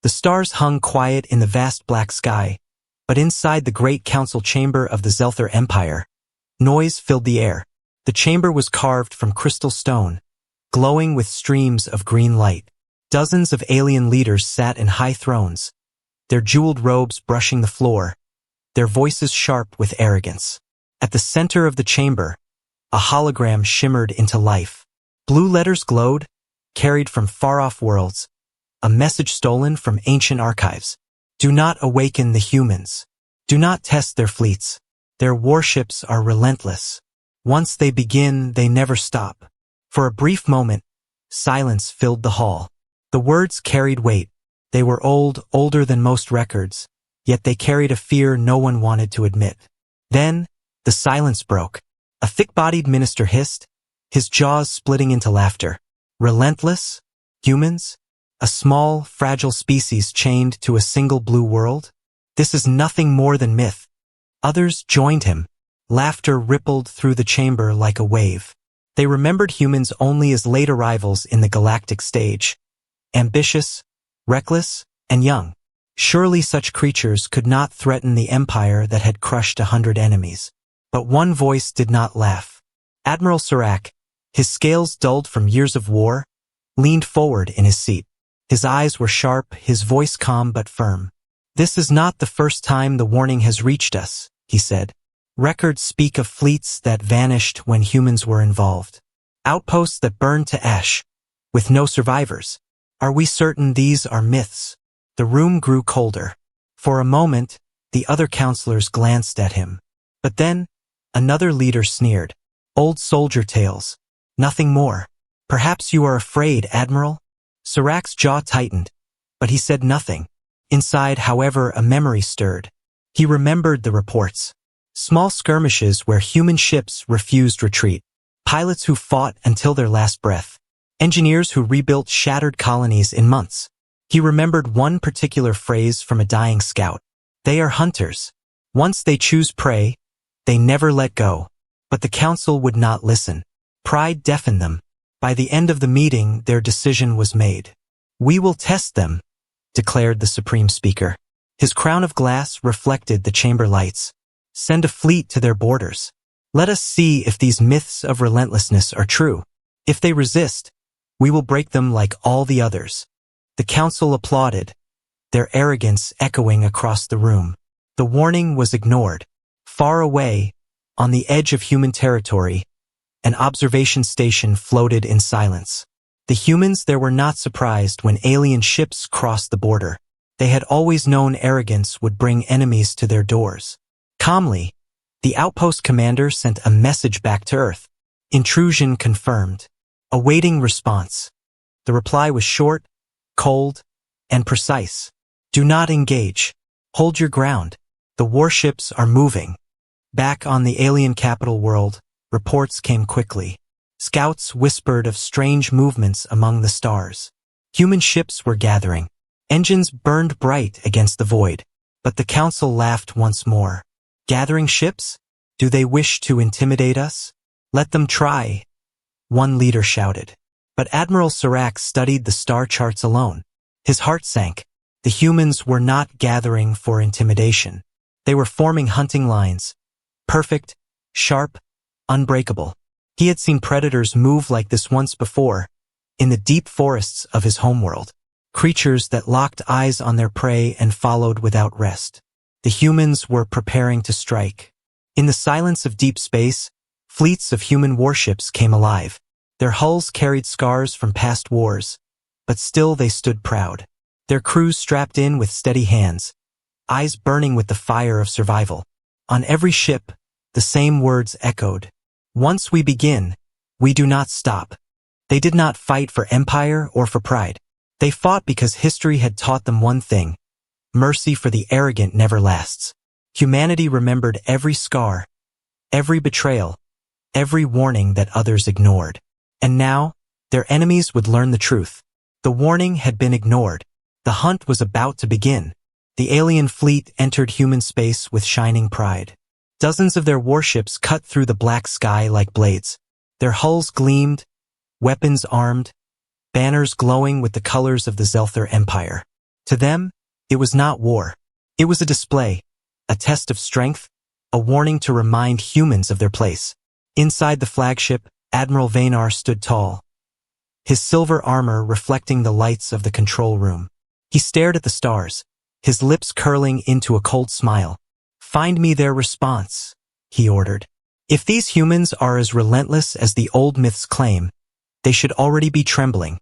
The stars hung quiet in the vast black sky, but inside the great council chamber of the Zelther Empire, noise filled the air. The chamber was carved from crystal stone, glowing with streams of green light. Dozens of alien leaders sat in high thrones, their jeweled robes brushing the floor, their voices sharp with arrogance. At the center of the chamber, a hologram shimmered into life. Blue letters glowed, carried from far-off worlds, a message stolen from ancient archives. Do not awaken the humans. Do not test their fleets. Their warships are relentless. Once they begin, they never stop. For a brief moment, silence filled the hall. The words carried weight. They were older than most records, yet they carried a fear no one wanted to admit. Then, the silence broke. A thick-bodied minister hissed, his jaws splitting into laughter. Relentless? Humans? A small, fragile species chained to a single blue world? This is nothing more than myth. Others joined him. Laughter rippled through the chamber like a wave. They remembered humans only as late arrivals in the galactic stage. Ambitious, reckless, and young. Surely such creatures could not threaten the empire that had crushed 100 enemies. But one voice did not laugh. Admiral Serac, his scales dulled from years of war, leaned forward in his seat. His eyes were sharp, his voice calm but firm. This is not the first time the warning has reached us, he said. Records speak of fleets that vanished when humans were involved. Outposts that burned to ash, with no survivors. Are we certain these are myths? The room grew colder. For a moment, the other counselors glanced at him. But then, another leader sneered. Old soldier tales. Nothing more. Perhaps you are afraid, Admiral? Serac's jaw tightened, but he said nothing. Inside, however, a memory stirred. He remembered the reports. Small skirmishes where human ships refused retreat. Pilots who fought until their last breath. Engineers who rebuilt shattered colonies in months. He remembered one particular phrase from a dying scout. They are hunters. Once they choose prey, they never let go. But the council would not listen. Pride deafened them. By the end of the meeting, their decision was made. We will test them, declared the Supreme Speaker. His crown of glass reflected the chamber lights. Send a fleet to their borders. Let us see if these myths of relentlessness are true. If they resist, we will break them like all the others. The council applauded, their arrogance echoing across the room. The warning was ignored. Far away, on the edge of human territory, an observation station floated in silence. The humans there were not surprised when alien ships crossed the border. They had always known arrogance would bring enemies to their doors. Calmly, the outpost commander sent a message back to Earth. Intrusion confirmed. Awaiting response. The reply was short, cold, and precise. Do not engage. Hold your ground. The warships are moving. Back on the alien capital world, reports came quickly. Scouts whispered of strange movements among the stars. Human ships were gathering. Engines burned bright against the void. But the council laughed once more. Gathering ships? Do they wish to intimidate us? Let them try, one leader shouted. But Admiral Serac studied the star charts alone. His heart sank. The humans were not gathering for intimidation. They were forming hunting lines. Perfect, sharp, unbreakable. He had seen predators move like this once before, in the deep forests of his homeworld. Creatures that locked eyes on their prey and followed without rest. The humans were preparing to strike. In the silence of deep space, fleets of human warships came alive. Their hulls carried scars from past wars, but still they stood proud. Their crews strapped in with steady hands, eyes burning with the fire of survival. On every ship, the same words echoed. Once we begin, we do not stop. They did not fight for empire or for pride. They fought because history had taught them one thing. Mercy for the arrogant never lasts. Humanity remembered every scar, every betrayal, every warning that others ignored. And now, their enemies would learn the truth. The warning had been ignored. The hunt was about to begin. The alien fleet entered human space with shining pride. Dozens of their warships cut through the black sky like blades. Their hulls gleamed, weapons armed, banners glowing with the colors of the Zelther Empire. To them, it was not war. It was a display, a test of strength, a warning to remind humans of their place. Inside the flagship, Admiral Vaynar stood tall, his silver armor reflecting the lights of the control room. He stared at the stars, his lips curling into a cold smile. "Find me their response," he ordered. "If these humans are as relentless as the old myths claim, they should already be trembling."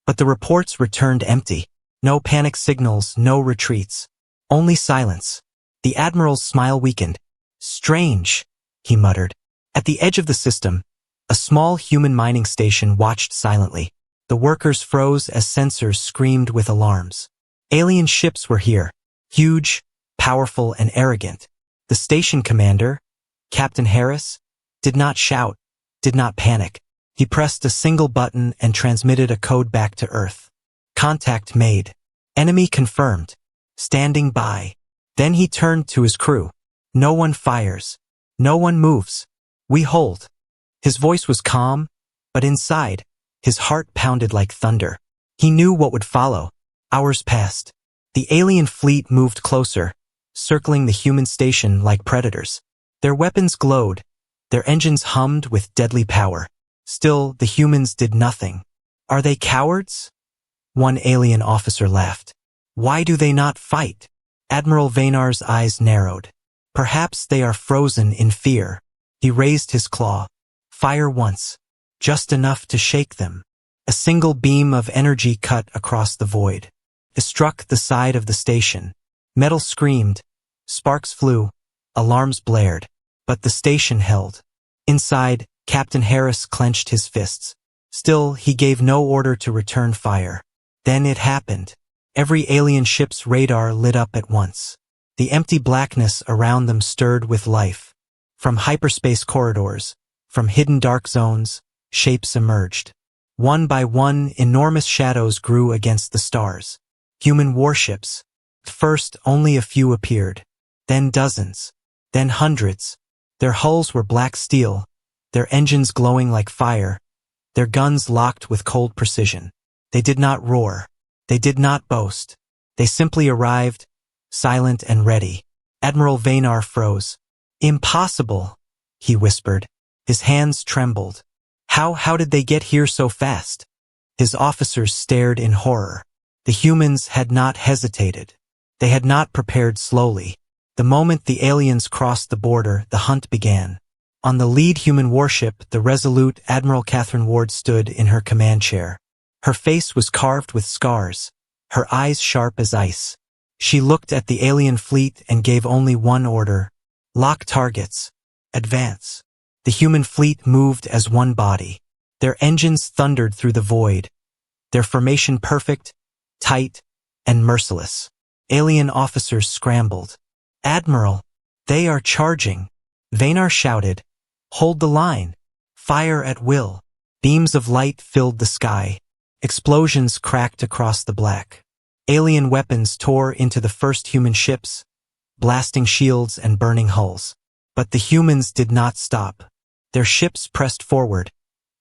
But the reports returned empty. No panic signals, no retreats. Only silence. The Admiral's smile weakened. "Strange," he muttered. At the edge of the system, a small human mining station watched silently. The workers froze as sensors screamed with alarms. Alien ships were here, huge, powerful, and arrogant. The station commander, Captain Harris, did not shout, did not panic. He pressed a single button and transmitted a code back to Earth. Contact made. Enemy confirmed. Standing by. Then he turned to his crew. "No one fires. No one moves. We hold." His voice was calm, but inside, his heart pounded like thunder. He knew what would follow. Hours passed. The alien fleet moved closer, circling the human station like predators. Their weapons glowed. Their engines hummed with deadly power. Still, the humans did nothing. "Are they cowards?" One alien officer laughed. "Why do they not fight?" Admiral Vaynar's eyes narrowed. "Perhaps they are frozen in fear." He raised his claw. "Fire once. Just enough to shake them." A single beam of energy cut across the void. It struck the side of the station. Metal screamed. Sparks flew. Alarms blared. But the station held. Inside, Captain Harris clenched his fists. Still, he gave no order to return fire. Then it happened. Every alien ship's radar lit up at once. The empty blackness around them stirred with life. From hyperspace corridors, from hidden dark zones, shapes emerged. One by one, enormous shadows grew against the stars. Human warships. First, only a few appeared. Then dozens. Then hundreds. Their hulls were black steel, their engines glowing like fire, their guns locked with cold precision. They did not roar. They did not boast. They simply arrived, silent and ready. Admiral Vaynar froze. "Impossible," he whispered. His hands trembled. How did they get here so fast?" His officers stared in horror. The humans had not hesitated. They had not prepared slowly. The moment the aliens crossed the border, the hunt began. On the lead human warship, the resolute Admiral Catherine Ward stood in her command chair. Her face was carved with scars, her eyes sharp as ice. She looked at the alien fleet and gave only one order: lock targets, advance. The human fleet moved as one body. Their engines thundered through the void, their formation perfect, tight, and merciless. Alien officers scrambled. "Admiral, they are charging," Vaynar shouted. "Hold the line. Fire at will." Beams of light filled the sky. Explosions cracked across the black. Alien weapons tore into the first human ships, blasting shields and burning hulls. But the humans did not stop. Their ships pressed forward,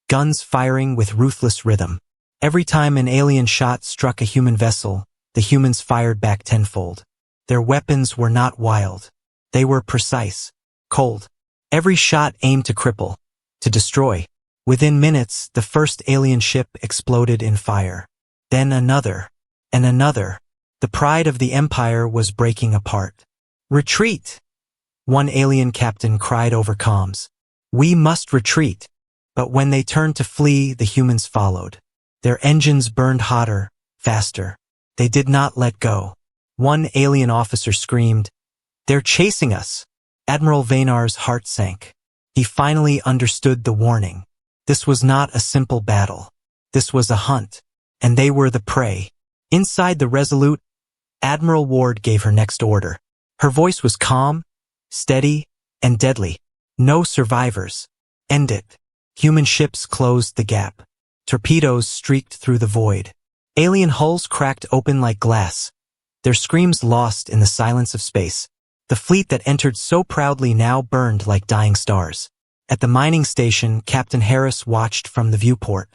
guns firing with ruthless rhythm. Every time an alien shot struck a human vessel, the humans fired back tenfold. Their weapons were not wild. They were precise, cold. Every shot aimed to cripple, to destroy. Within minutes, the first alien ship exploded in fire. Then another, and another. The pride of the Empire was breaking apart. "Retreat!" One alien captain cried over comms. "We must retreat." But when they turned to flee, the humans followed. Their engines burned hotter, faster. They did not let go. One alien officer screamed, "They're chasing us!" Admiral Vaynar's heart sank. He finally understood the warning. This was not a simple battle. This was a hunt, and they were the prey. Inside the Resolute, Admiral Ward gave her next order. Her voice was calm, steady, and deadly. "No survivors. End it." Human ships closed the gap. Torpedoes streaked through the void. Alien hulls cracked open like glass, their screams lost in the silence of space. The fleet that entered so proudly now burned like dying stars. At the mining station, Captain Harris watched from the viewport.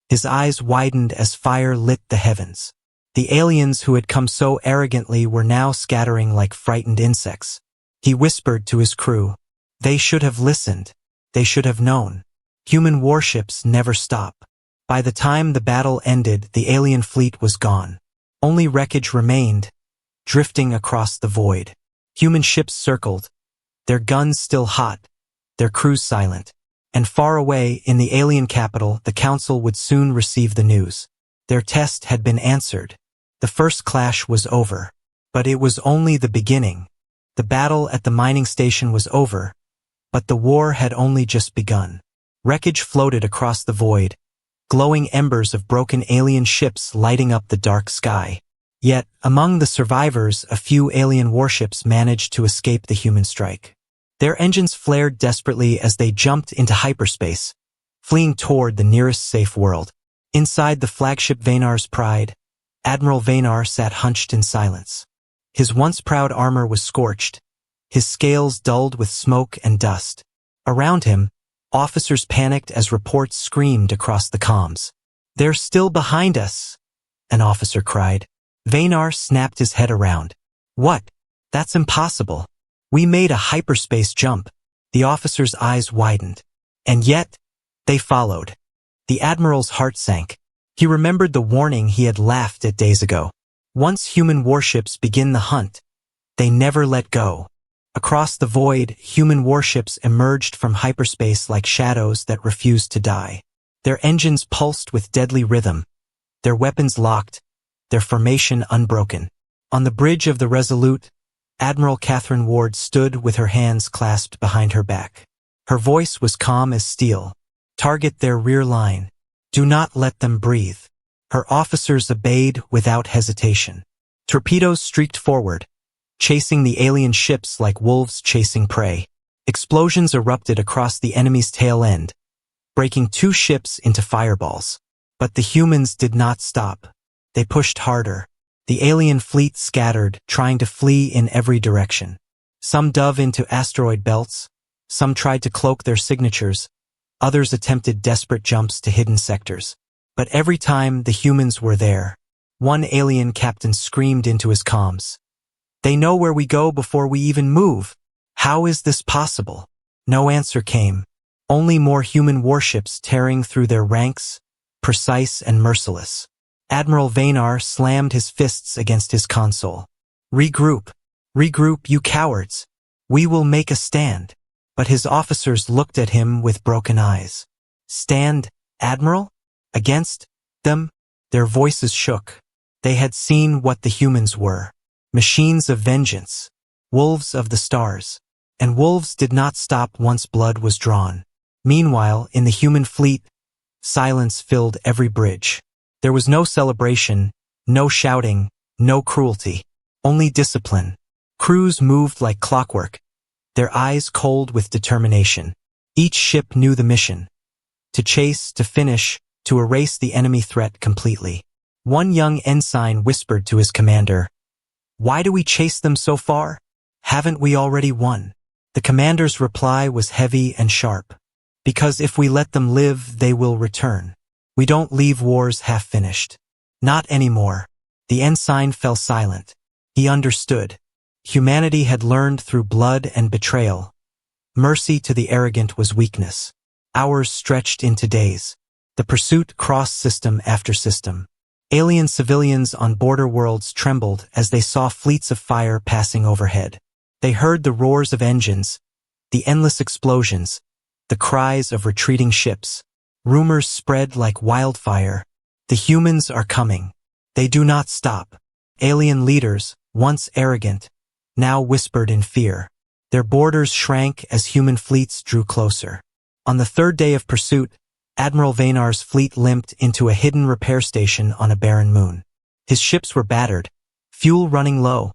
His eyes widened as fire lit the heavens. The aliens who had come so arrogantly were now scattering like frightened insects. He whispered to his crew, "They should have listened. They should have known. Human warships never stop." By the time the battle ended, the alien fleet was gone. Only wreckage remained, drifting across the void. Human ships circled, their guns still hot, their crews silent. And far away, in the alien capital, the council would soon receive the news. Their test had been answered. The first clash was over. But it was only the beginning. The battle at the mining station was over, but the war had only just begun. Wreckage floated across the void, glowing embers of broken alien ships lighting up the dark sky. Yet, among the survivors, a few alien warships managed to escape the human strike. Their engines flared desperately as they jumped into hyperspace, fleeing toward the nearest safe world. Inside the flagship Vaynar's Pride, Admiral Vaynar sat hunched in silence. His once proud armor was scorched, his scales dulled with smoke and dust. Around him, officers panicked as reports screamed across the comms. "They're still behind us," an officer cried. Vaynar snapped his head around. "What? That's impossible. We made a hyperspace jump." The officer's eyes widened. And yet, they followed. The admiral's heart sank. He remembered the warning he had laughed at days ago. Once human warships begin the hunt, they never let go. Across the void, human warships emerged from hyperspace like shadows that refused to die. Their engines pulsed with deadly rhythm, their weapons locked, their formation unbroken. On the bridge of the Resolute, Admiral Catherine Ward stood with her hands clasped behind her back. Her voice was calm as steel. "Target their rear line. Do not let them breathe." Her officers obeyed without hesitation. Torpedoes streaked forward, chasing the alien ships like wolves chasing prey. Explosions erupted across the enemy's tail end, breaking 2 ships into fireballs. But the humans did not stop. They pushed harder. The alien fleet scattered, trying to flee in every direction. Some dove into asteroid belts, some tried to cloak their signatures, others attempted desperate jumps to hidden sectors. But every time the humans were there, one alien captain screamed into his comms, "They know where we go before we even move. How is this possible?" No answer came. Only more human warships tearing through their ranks, precise and merciless. Admiral Vaynar slammed his fists against his console. "Regroup. Regroup, you cowards. We will make a stand." But his officers looked at him with broken eyes. "Stand, Admiral? Against them?" Their voices shook. They had seen what the humans were. Machines of vengeance. Wolves of the stars. And wolves did not stop once blood was drawn. Meanwhile, in the human fleet, silence filled every bridge. There was no celebration, no shouting, no cruelty. Only discipline. Crews moved like clockwork, their eyes cold with determination. Each ship knew the mission. To chase, to finish, to erase the enemy threat completely. One young ensign whispered to his commander, "Why do we chase them so far? Haven't we already won?" The commander's reply was heavy and sharp. "Because if we let them live, they will return. We don't leave wars half-finished." Not anymore. The ensign fell silent. He understood. Humanity had learned through blood and betrayal. Mercy to the arrogant was weakness. Hours stretched into days. The pursuit crossed system after system. Alien civilians on border worlds trembled as they saw fleets of fire passing overhead. They heard the roars of engines, the endless explosions, the cries of retreating ships. Rumors spread like wildfire. The humans are coming. They do not stop. Alien leaders, once arrogant, now whispered in fear. Their borders shrank as human fleets drew closer. On the 3rd day of pursuit, Admiral Vaynar's fleet limped into a hidden repair station on a barren moon. His ships were battered, fuel running low,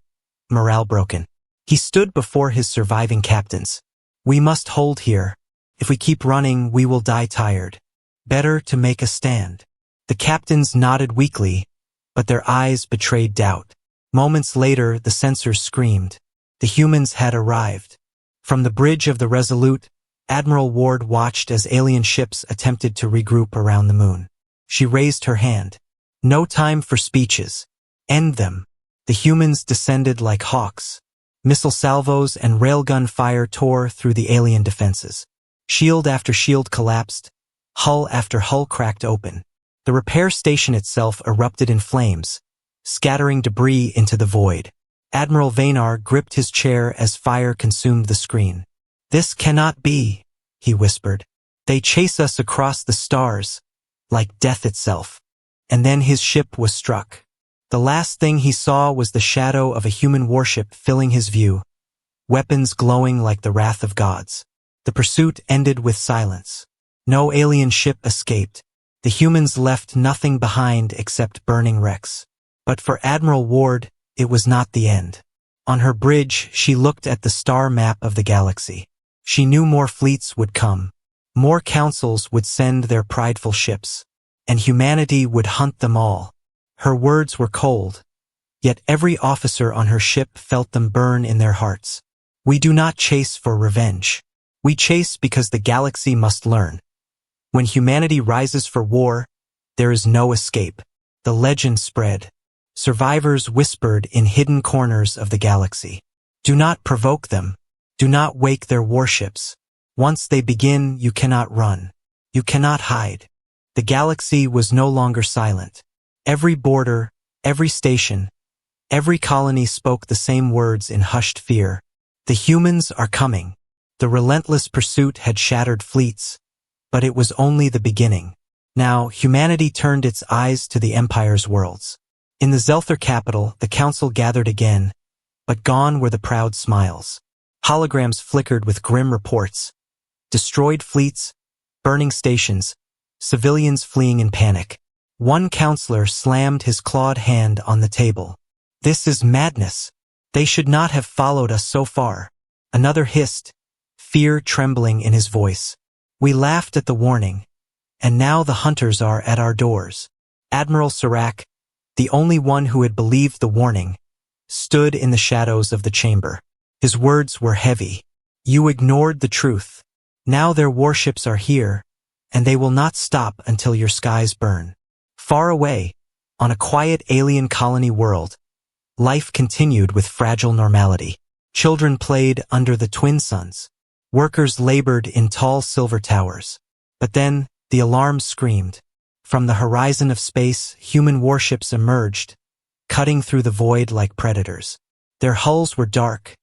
morale broken. He stood before his surviving captains. "We must hold here. If we keep running, we will die tired. Better to make a stand." The captains nodded weakly, but their eyes betrayed doubt. Moments later, the sensors screamed. The humans had arrived. From the bridge of the Resolute, Admiral Ward watched as alien ships attempted to regroup around the moon. She raised her hand. "No time for speeches. End them. The humans descended like hawks. Missile salvos and railgun fire tore through the alien defenses. Shield after shield collapsed. Hull after hull cracked open. The repair station itself erupted in flames, scattering debris into the void. Admiral Vaynar gripped his chair as fire consumed the screen. "This cannot be," he whispered. "They chase us across the stars, like death itself." And then his ship was struck. The last thing he saw was the shadow of a human warship filling his view, weapons glowing like the wrath of gods. The pursuit ended with silence. No alien ship escaped. The humans left nothing behind except burning wrecks. But for Admiral Ward, it was not the end. On her bridge, she looked at the star map of the galaxy. She knew more fleets would come. More councils would send their prideful ships. And humanity would hunt them all. Her words were cold, yet every officer on her ship felt them burn in their hearts. "We do not chase for revenge. We chase because the galaxy must learn. When humanity rises for war, there is no escape." The legend spread. Survivors whispered in hidden corners of the galaxy. "Do not provoke them. Do not wake their warships. Once they begin, you cannot run. You cannot hide." The galaxy was no longer silent. Every border, every station, every colony spoke the same words in hushed fear. The humans are coming. The relentless pursuit had shattered fleets, but it was only the beginning. Now, humanity turned its eyes to the Empire's worlds. In the Zelther capital, the council gathered again, but gone were the proud smiles. Holograms flickered with grim reports. Destroyed fleets, burning stations, civilians fleeing in panic. One counselor slammed his clawed hand on the table. "This is madness. They should not have followed us so far." Another hissed, fear trembling in his voice. "We laughed at the warning, and now the hunters are at our doors." Admiral Serac, the only one who had believed the warning, stood in the shadows of the chamber. His words were heavy. "You ignored the truth. Now their warships are here, and they will not stop until your skies burn." Far away, on a quiet alien colony world, life continued with fragile normality. Children played under the twin suns. Workers labored in tall silver towers. But then, the alarm screamed. From the horizon of space, human warships emerged, cutting through the void like predators. Their hulls were dark,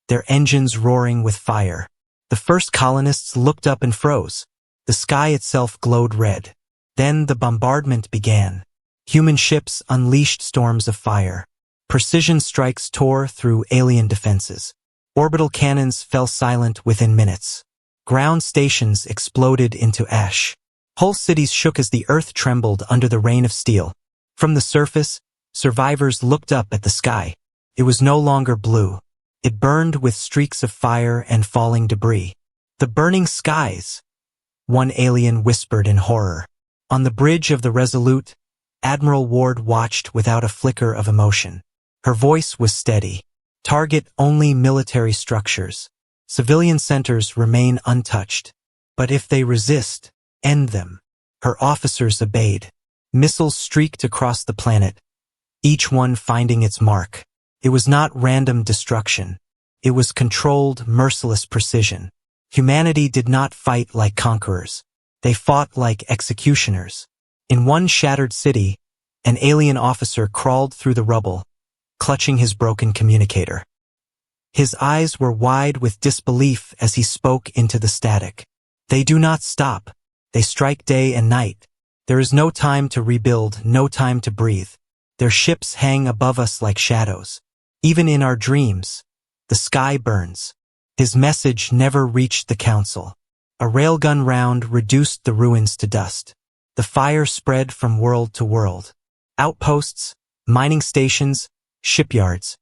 their engines roaring with fire. The first colonists looked up and froze. The sky itself glowed red. Then the bombardment began. Human ships unleashed storms of fire. Precision strikes tore through alien defenses. Orbital cannons fell silent within minutes. Ground stations exploded into ash. Whole cities shook as the earth trembled under the rain of steel. From the surface, survivors looked up at the sky. It was no longer blue. It burned with streaks of fire and falling debris. "The burning skies," one alien whispered in horror. On the bridge of the Resolute, Admiral Ward watched without a flicker of emotion. Her voice was steady. "Target only military structures. Civilian centers remain untouched. But if they resist, end them." Her officers obeyed. Missiles streaked across the planet, each one finding its mark. It was not random destruction. It was controlled, merciless precision. Humanity did not fight like conquerors. They fought like executioners. In one shattered city, an alien officer crawled through the rubble, clutching his broken communicator. His eyes were wide with disbelief as he spoke into the static. "They do not stop. They strike day and night. There is no time to rebuild, no time to breathe. Their ships hang above us like shadows. Even in our dreams, the sky burns." His message never reached the council. A railgun round reduced the ruins to dust. The fire spread from world to world. Outposts, mining stations, shipyards,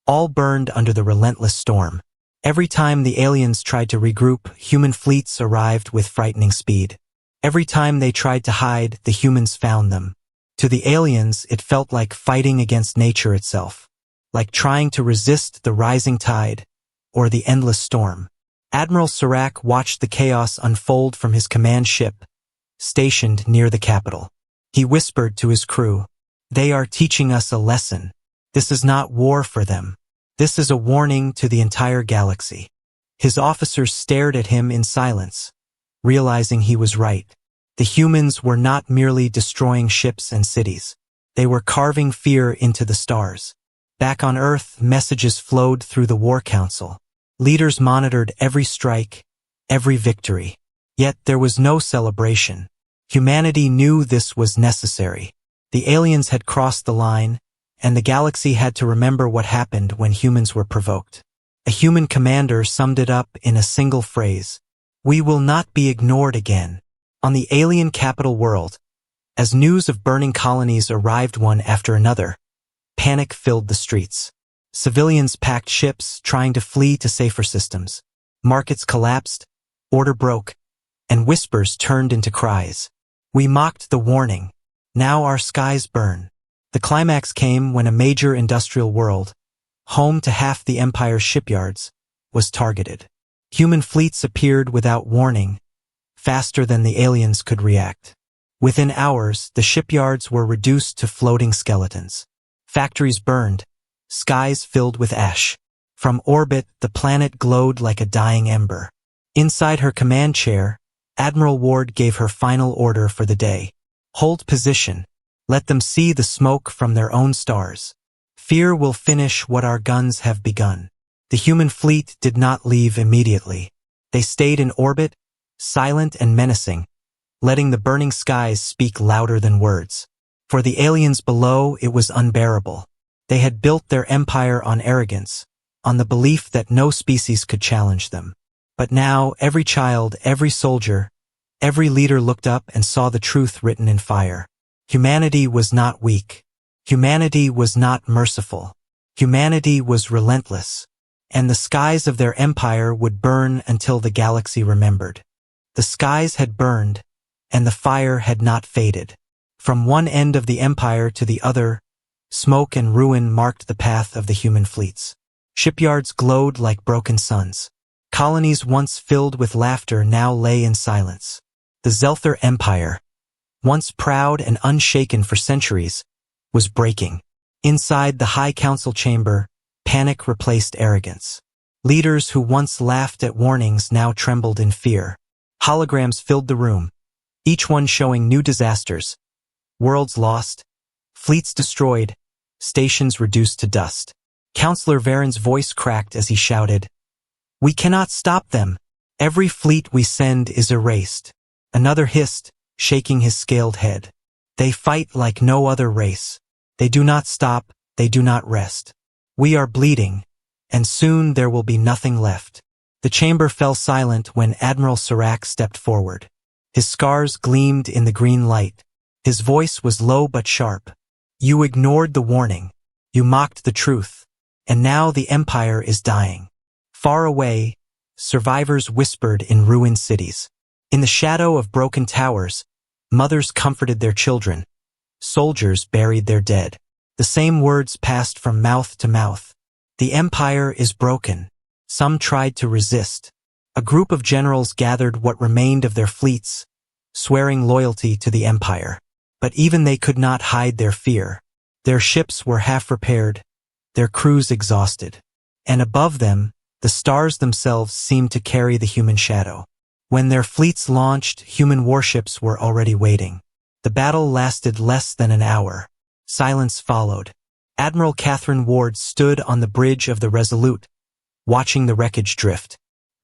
all burned under the relentless storm. Every time the aliens tried to regroup, human fleets arrived with frightening speed. Every time they tried to hide, the humans found them. To the aliens, it felt like fighting against nature itself, like trying to resist the rising tide or the endless storm. Admiral Serac watched the chaos unfold from his command ship, stationed near the capital. He whispered to his crew, They are teaching us a lesson. This is not war for them. This is a warning to the entire galaxy. His officers stared at him in silence, realizing he was right. The humans were not merely destroying ships and cities. They were carving fear into the stars. Back on Earth, messages flowed through the War Council. Leaders monitored every strike, every victory. Yet there was no celebration. Humanity knew this was necessary. The aliens had crossed the line, and the galaxy had to remember what happened when humans were provoked. A human commander summed it up in a single phrase: "We will not be ignored again." On the alien capital world, as news of burning colonies arrived one after another, panic filled the streets. Civilians packed ships, trying to flee to safer systems. Markets collapsed, order broke, and whispers turned into cries. We mocked the warning. Now our skies burn. The climax came when a major industrial world, home to half the Empire's shipyards, was targeted. Human fleets appeared without warning, faster than the aliens could react. Within hours, the shipyards were reduced to floating skeletons. Factories burned, skies filled with ash. From orbit, the planet glowed like a dying ember. Inside her command chair, Admiral Ward gave her final order for the day. Hold position. Let them see the smoke from their own stars. Fear will finish what our guns have begun. The human fleet did not leave immediately. They stayed in orbit, silent and menacing, letting the burning skies speak louder than words. For the aliens below, it was unbearable. They had built their empire on arrogance, on the belief that no species could challenge them. But now, every child, every soldier, every leader looked up and saw the truth written in fire. Humanity was not weak. Humanity was not merciful. Humanity was relentless. And the skies of their empire would burn until the galaxy remembered. The skies had burned, and the fire had not faded. From one end of the empire to the other, smoke and ruin marked the path of the human fleets. Shipyards glowed like broken suns. Colonies once filled with laughter now lay in silence. The Zelther Empire, once proud and unshaken for centuries, was breaking. Inside the High Council chamber, panic replaced arrogance. Leaders who once laughed at warnings now trembled in fear. Holograms filled the room, each one showing new disasters. Worlds lost, fleets destroyed, stations reduced to dust. Counselor Varen's voice cracked as he shouted, "We cannot stop them. Every fleet we send is erased." Another hissed, shaking his scaled head. "They fight like no other race. They do not stop, they do not rest. We are bleeding, and soon there will be nothing left." The chamber fell silent when Admiral Serac stepped forward. His scars gleamed in the green light. His voice was low but sharp. "You ignored the warning. You mocked the truth. And now the Empire is dying." Far away, survivors whispered in ruined cities. In the shadow of broken towers, mothers comforted their children. Soldiers buried their dead. The same words passed from mouth to mouth. The Empire is broken. Some tried to resist. A group of generals gathered what remained of their fleets, swearing loyalty to the Empire. But even they could not hide their fear. Their ships were half repaired, their crews exhausted. And above them, the stars themselves seemed to carry the human shadow. When their fleets launched, human warships were already waiting. The battle lasted less than an hour. Silence followed. Admiral Catherine Ward stood on the bridge of the Resolute, watching the wreckage drift.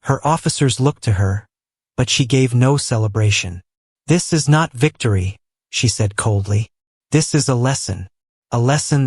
Her officers looked to her, but she gave no celebration. "This is not victory," she said coldly. "This is a lesson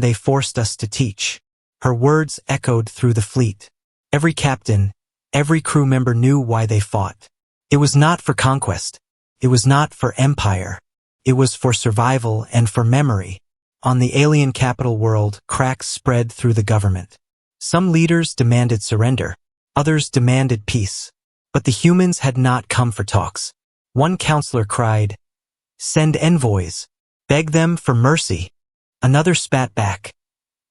they forced us to teach." Her words echoed through the fleet. Every captain, every crew member knew why they fought. It was not for conquest. It was not for empire. It was for survival and for memory. On the alien capital world, cracks spread through the government. Some leaders demanded surrender. Others demanded peace. But the humans had not come for talks. One counselor cried, "Send envoys. Beg them for mercy." Another spat back,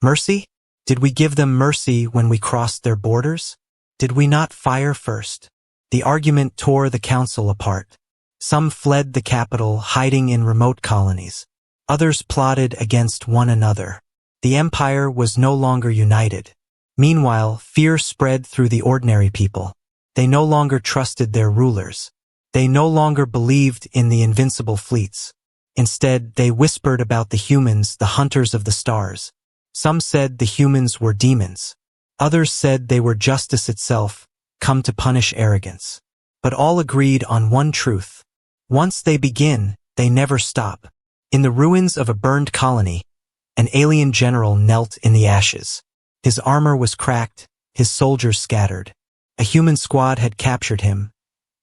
"Mercy? Did we give them mercy when we crossed their borders? Did we not fire first?" The argument tore the council apart. Some fled the capital, hiding in remote colonies. Others plotted against one another. The empire was no longer united. Meanwhile, fear spread through the ordinary people. They no longer trusted their rulers. They no longer believed in the invincible fleets. Instead, they whispered about the humans, the hunters of the stars. Some said the humans were demons. Others said they were justice itself, come to punish arrogance. But all agreed on one truth. Once they begin, they never stop. In the ruins of a burned colony, an alien general knelt in the ashes. His armor was cracked, his soldiers scattered. A human squad had captured him,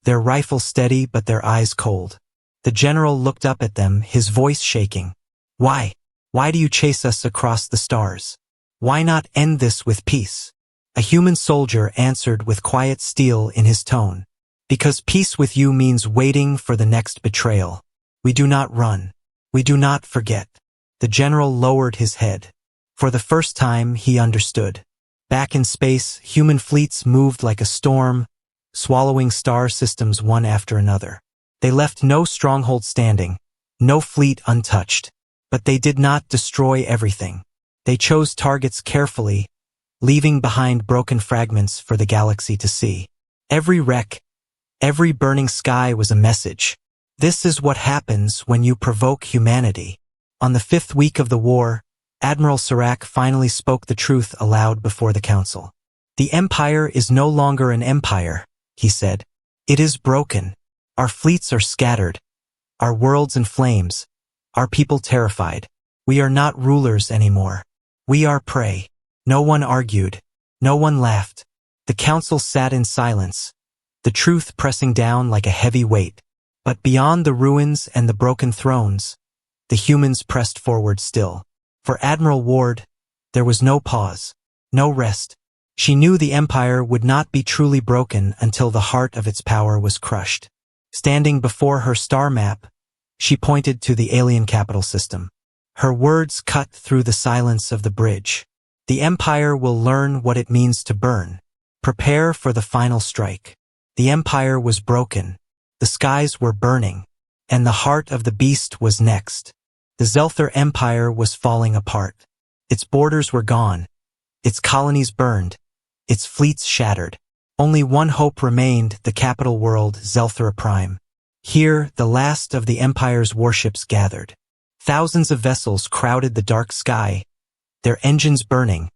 their rifles steady but their eyes cold. The general looked up at them, his voice shaking. Why? Why do you chase us across the stars? Why not end this with peace? A human soldier answered with quiet steel in his tone. Because peace with you means waiting for the next betrayal. We do not run. We do not forget. The general lowered his head. For the first time, he understood. Back in space, human fleets moved like a storm, swallowing star systems one after another. They left no stronghold standing, no fleet untouched. But they did not destroy everything. They chose targets carefully, leaving behind broken fragments for the galaxy to see. Every wreck, every burning sky was a message. This is what happens when you provoke humanity. On the 5th week of the war, Admiral Serac finally spoke the truth aloud before the council. The Empire is no longer an empire, he said. It is broken. Our fleets are scattered. Our worlds in flames. Our people terrified. We are not rulers anymore. We are prey. No one argued. No one laughed. The council sat in silence, the truth pressing down like a heavy weight. But beyond the ruins and the broken thrones, the humans pressed forward still. For Admiral Ward, there was no pause, no rest. She knew the empire would not be truly broken until the heart of its power was crushed. Standing before her star map, she pointed to the alien capital system. Her words cut through the silence of the bridge. The empire will learn what it means to burn. Prepare for the final strike. The empire was broken. The skies were burning. And the heart of the beast was next. The Zelther Empire was falling apart. Its borders were gone. Its colonies burned. Its fleets shattered. Only one hope remained, the capital world, Zelthera Prime. Here, the last of the Empire's warships gathered. Thousands of vessels crowded the dark sky, their engines burning,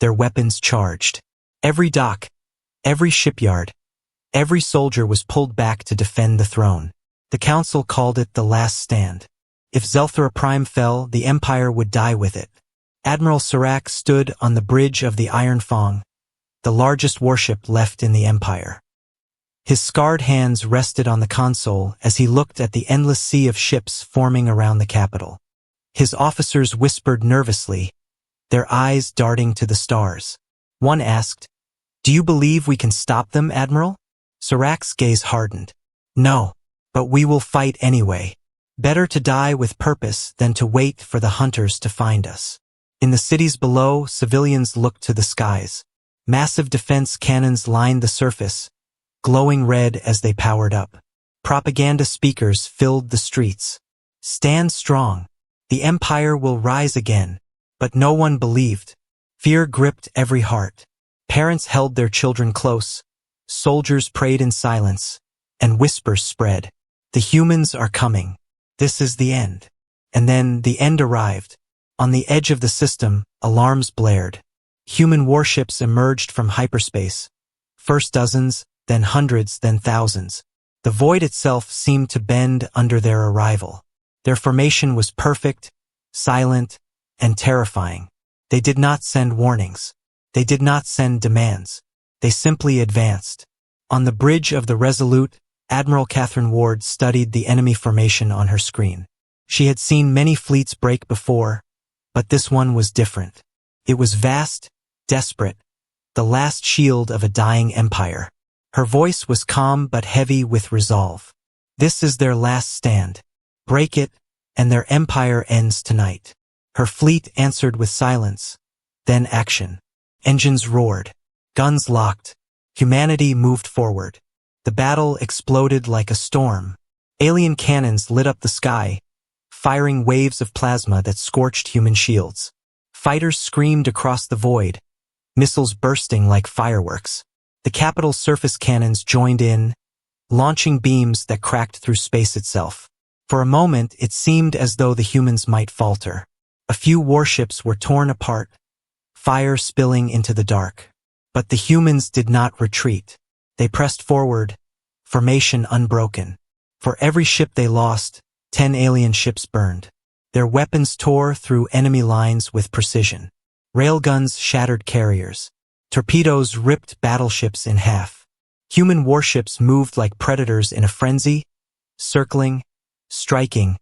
their weapons charged. Every dock, every shipyard, every soldier was pulled back to defend the throne. The council called it the last stand. If Zelthera Prime fell, the Empire would die with it. Admiral Serac stood on the bridge of the Iron Fang, the largest warship left in the Empire. His scarred hands rested on the console as he looked at the endless sea of ships forming around the capital. His officers whispered nervously, their eyes darting to the stars. One asked, "Do you believe we can stop them, Admiral?" Serac's gaze hardened. "No, but we will fight anyway. Better to die with purpose than to wait for the hunters to find us." In the cities below, civilians looked to the skies. Massive defense cannons lined the surface, glowing red as they powered up. Propaganda speakers filled the streets. "Stand strong. The Empire will rise again." But no one believed. Fear gripped every heart. Parents held their children close. Soldiers prayed in silence, and whispers spread. The humans are coming. This is the end. And then the end arrived. On the edge of the system, alarms blared. Human warships emerged from hyperspace. First dozens, then hundreds, then thousands. The void itself seemed to bend under their arrival. Their formation was perfect, silent, and terrifying. They did not send warnings. They did not send demands. They simply advanced. On the bridge of the Resolute, Admiral Catherine Ward studied the enemy formation on her screen. She had seen many fleets break before, but this one was different. It was vast, desperate, the last shield of a dying empire. Her voice was calm but heavy with resolve. This is their last stand. Break it, and their empire ends tonight. Her fleet answered with silence, then action. Engines roared. Guns locked. Humanity moved forward. The battle exploded like a storm. Alien cannons lit up the sky. firing waves of plasma that scorched human shields. Fighters screamed across the void, missiles bursting like fireworks. The capital's surface cannons joined in, launching beams that cracked through space itself. For a moment, it seemed as though the humans might falter. A few warships were torn apart, fire spilling into the dark. But the humans did not retreat. They pressed forward, formation unbroken. For every ship they lost, 10 alien ships burned. Their weapons tore through enemy lines with precision. Railguns shattered carriers. Torpedoes ripped battleships in half. Human warships moved like predators in a frenzy, circling, striking,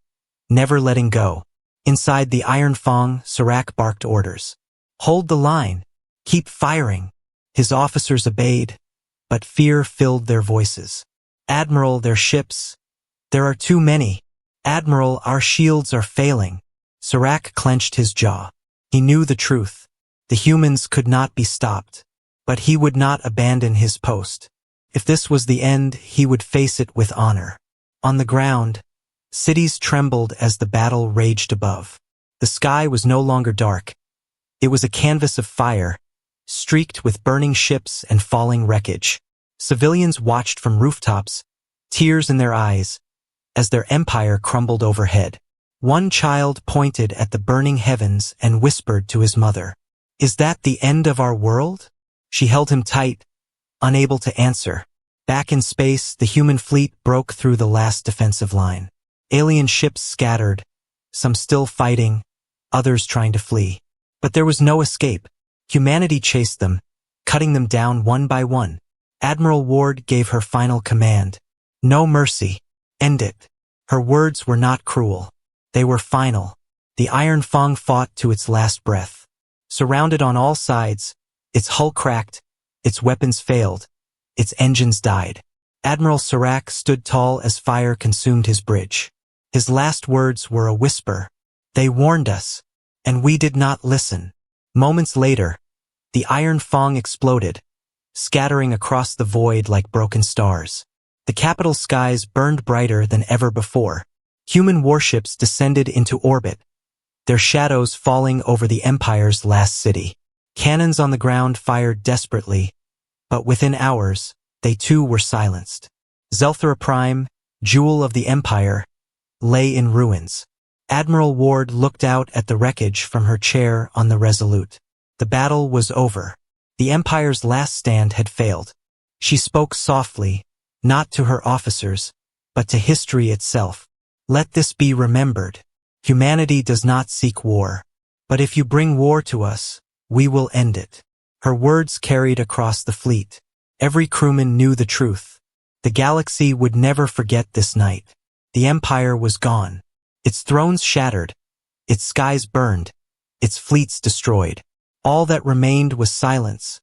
never letting go. Inside the Iron Fang, Serac barked orders. Hold the line. Keep firing. His officers obeyed, but fear filled their voices. Admiral, their ships. There are too many. Admiral, our shields are failing. Serac clenched his jaw. He knew the truth. The humans could not be stopped. But he would not abandon his post. If this was the end, he would face it with honor. On the ground, cities trembled as the battle raged above. The sky was no longer dark. It was a canvas of fire, streaked with burning ships and falling wreckage. Civilians watched from rooftops, tears in their eyes, as their empire crumbled overhead. One child pointed at the burning heavens and whispered to his mother, "Is that the end of our world?" She held him tight, unable to answer. Back in space, the human fleet broke through the last defensive line. Alien ships scattered, some still fighting, others trying to flee. But there was no escape. Humanity chased them, cutting them down one by one. Admiral Ward gave her final command. No mercy. End it. Her words were not cruel. They were final. The Iron Fang fought to its last breath. Surrounded on all sides, its hull cracked, its weapons failed, its engines died. Admiral Serac stood tall as fire consumed his bridge. His last words were a whisper. They warned us, and we did not listen. Moments later, the Iron Fang exploded, scattering across the void like broken stars. The capital skies burned brighter than ever before. Human warships descended into orbit, their shadows falling over the Empire's last city. Cannons on the ground fired desperately, but within hours, they too were silenced. Zelthera Prime, jewel of the Empire, lay in ruins. Admiral Ward looked out at the wreckage from her chair on the Resolute. The battle was over. The Empire's last stand had failed. She spoke softly, not to her officers, but to history itself. Let this be remembered. Humanity does not seek war. But if you bring war to us, we will end it. Her words carried across the fleet. Every crewman knew the truth. The galaxy would never forget this night. The Empire was gone. Its thrones shattered. Its skies burned. Its fleets destroyed. All that remained was silence,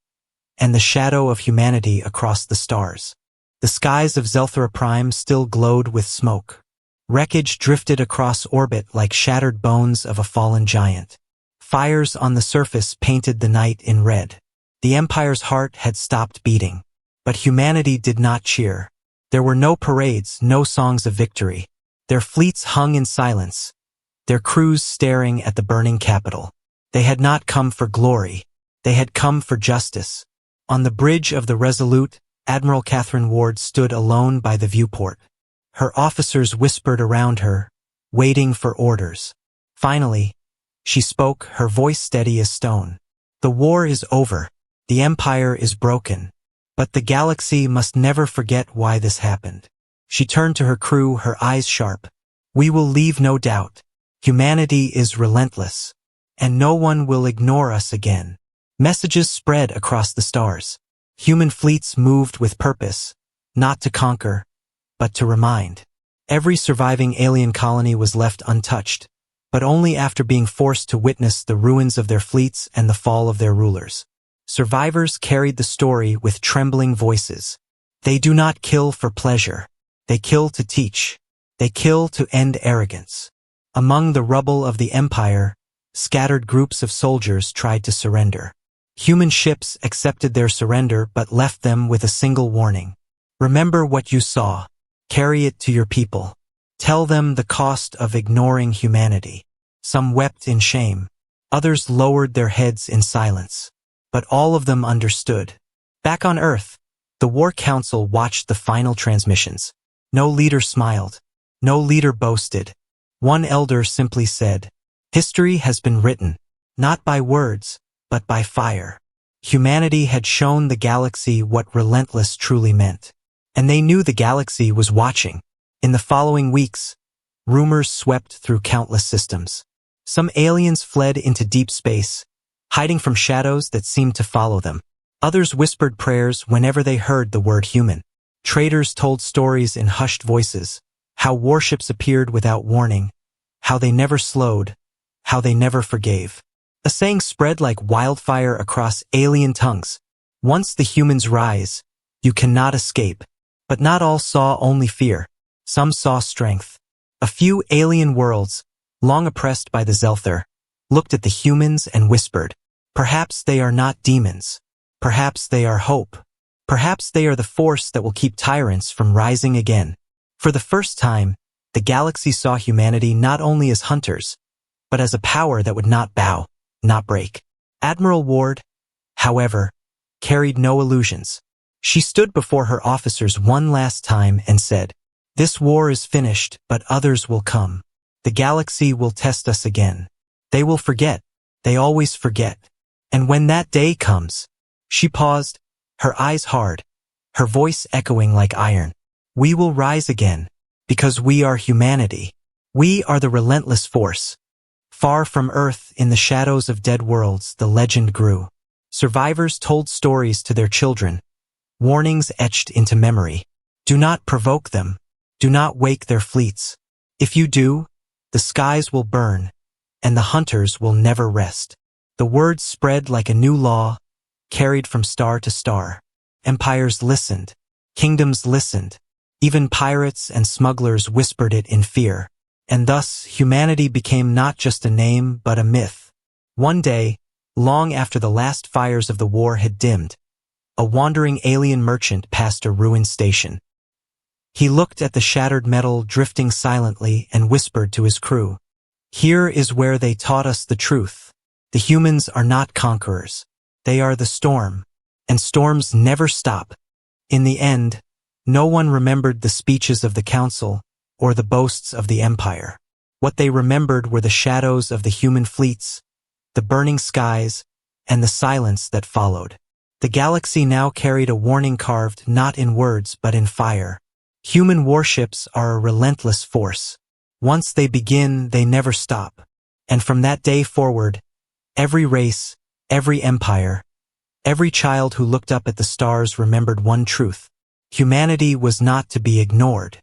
and the shadow of humanity across the stars. The skies of Zelthera Prime still glowed with smoke. Wreckage drifted across orbit like shattered bones of a fallen giant. Fires on the surface painted the night in red. The Empire's heart had stopped beating. But humanity did not cheer. There were no parades, no songs of victory. Their fleets hung in silence, their crews staring at the burning capital. They had not come for glory. They had come for justice. On the bridge of the Resolute, Admiral Catherine Ward stood alone by the viewport. Her officers whispered around her, waiting for orders. Finally, she spoke, her voice steady as stone. The war is over. The Empire is broken. But the galaxy must never forget why this happened. She turned to her crew, her eyes sharp. We will leave no doubt. Humanity is relentless, and no one will ignore us again. Messages spread across the stars. Human fleets moved with purpose, not to conquer, but to remind. Every surviving alien colony was left untouched, but only after being forced to witness the ruins of their fleets and the fall of their rulers. Survivors carried the story with trembling voices. They do not kill for pleasure. They kill to teach. They kill to end arrogance. Among the rubble of the Empire, scattered groups of soldiers tried to surrender. Human ships accepted their surrender but left them with a single warning. Remember what you saw. Carry it to your people. Tell them the cost of ignoring humanity. Some wept in shame. Others lowered their heads in silence. But all of them understood. Back on Earth, the War Council watched the final transmissions. No leader smiled. No leader boasted. One elder simply said, "History has been written, not by words, but by fire." Humanity had shown the galaxy what Relentless truly meant. And they knew the galaxy was watching. In the following weeks, rumors swept through countless systems. Some aliens fled into deep space, hiding from shadows that seemed to follow them. Others whispered prayers whenever they heard the word human. Traitors told stories in hushed voices, how warships appeared without warning, how they never slowed, how they never forgave. A saying spread like wildfire across alien tongues. Once the humans rise, you cannot escape. But not all saw only fear. Some saw strength. A few alien worlds, long oppressed by the Zelther, looked at the humans and whispered, "Perhaps they are not demons. Perhaps they are hope. Perhaps they are the force that will keep tyrants from rising again." For the first time, the galaxy saw humanity not only as hunters, but as a power that would not bow, not break. Admiral Ward, however, carried no illusions. She stood before her officers one last time and said, "This war is finished, but others will come. The galaxy will test us again. They will forget. They always forget. And when that day comes," she paused, her eyes hard, her voice echoing like iron, "we will rise again, because we are humanity. We are the relentless force." Far from Earth, in the shadows of dead worlds, the legend grew. Survivors told stories to their children, warnings etched into memory. Do not provoke them. Do not wake their fleets. If you do, the skies will burn, and the hunters will never rest. The words spread like a new law, carried from star to star. Empires listened. Kingdoms listened. Even pirates and smugglers whispered it in fear. And thus, humanity became not just a name, but a myth. One day, long after the last fires of the war had dimmed, a wandering alien merchant passed a ruined station. He looked at the shattered metal drifting silently and whispered to his crew, "Here is where they taught us the truth. The humans are not conquerors. They are the storm, and storms never stop." In the end, no one remembered the speeches of the council or the boasts of the empire. What they remembered were the shadows of the human fleets, the burning skies, and the silence that followed. The galaxy now carried a warning carved not in words but in fire. Human warships are a relentless force. Once they begin, they never stop. And from that day forward, every race, every empire, every child who looked up at the stars remembered one truth. Humanity was not to be ignored.